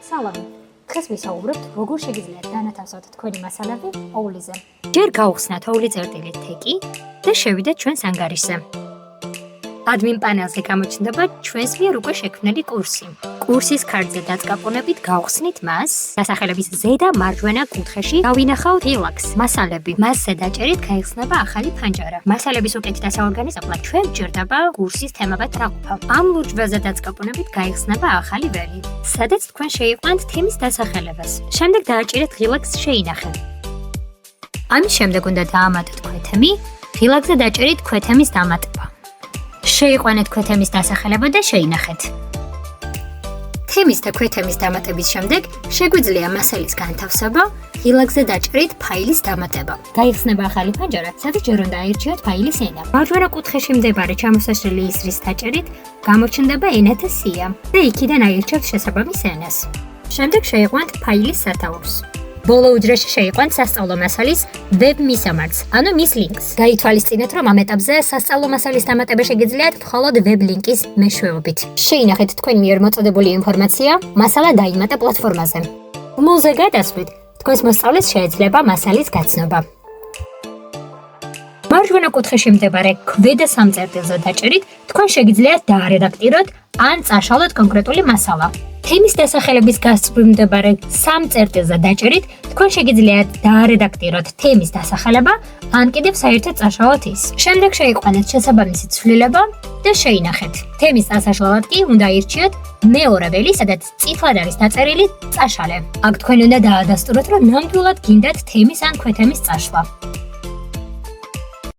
სალამი. დღეს ვისაუბრებთ, როგორ შეგიძლიათ განათავსოთ თქვენი მასალები ოულიზე. ჯერ გაუხსნათ ოული წერტილით თეკი და შევიდეთ ჩვენს ანგარიშზე. ადმინ პანელზე გამოჩნდება ჩვენს მიერ უკვე შექმნილი კურსი. კურსის ქართზე დაწყაპონებით გავხსნით მას. დასახელების ზედა მარჯვენა კუთხეში გავინახავთ Hilux მასალები. მასზე დაჭერით გაიხსნება ახალი ფანჯარა. მასალების უკეთ დასაორგანიზებლად ჩვენ გვჭირდება კურსის თემებად დაყოფა. ამ ლურჯ ველზე დაწყაპონებით გაიხსნება ახალი ველი, სადაც თქვენ შეიყვანთ თემის დასახელებას. შემდეგ დააჭირეთ Hilux შეინახეთ. ამის შემდეგ უნდა დაამატოთ ქვეთემი. Hilux-ზე დაჭერით ქვეთემის დამატება. შეიყვანეთ ქვეთემის დასახელება და შეინახეთ. თემის და ქვეთემის დამატების შემდეგ შეგვიძლია მასალის განთავსება, Hilux-ზე დაჭერით ფაილის დამატება. გაიხსნება ახალი ფანჯარა, სადაც ჯერ უნდა აირჩიოთ ფაილის ენა. მარჯვენა კუთხეში მდებარე ჩამოსაშლელი ისრის დაჭერით გამოჩნდება ენათა სია და იქიდან აირჩევთ შესაბამის ენას. შემდეგ შეიყვანთ ფაილის სათაურს. ბოლო უჯრეში შეიყვანთ სასწავლო მასალის ვებ მისამართს, ანუ მის ლინკს. გაითვალისწინეთ, რომ ამ ეტაპზე სასწავლო მასალის დამატება შეგიძლიათ მხოლოდ ვებ ლინკის მეშვეობით. შეინახეთ თქვენ მიერ მოწოდებული ინფორმაცია, მასალა დაიმატა პლატფორმაზე. მულზე გადასვლით, თქვენს მოსწავლეს შეეძლება მასალის გაცნობა. მარჯვენა კუთხეში მდებარე ქვედა სამ წერტილზე დაჭერით, თქვენ შეგიძლიათ დაარედაქტიროთ ან წაშალოთ კონკრეტული მასალა. თემის დასახელების გასწვრივ მდებარე სამ წერტილზე დაჭერით, თქვენ შეგიძლიათ დაარედაქტიროთ თემის დასახელება, ან კიდევ საერთოდ წაშალოთ ის. შემდეგ შეიყვანეთ შესაბამისი ცვლილება და შეინახეთ. თემის წასაშლელად კი უნდა აირჩიოთ მეორე ველი, სადაც წითლად არის დაწერილი წაშალე. აქ თქვენ უნდა დაადასტუროთ, რომ ნამდვილად გინდათ თემის ან ქვეთემის წაშლა.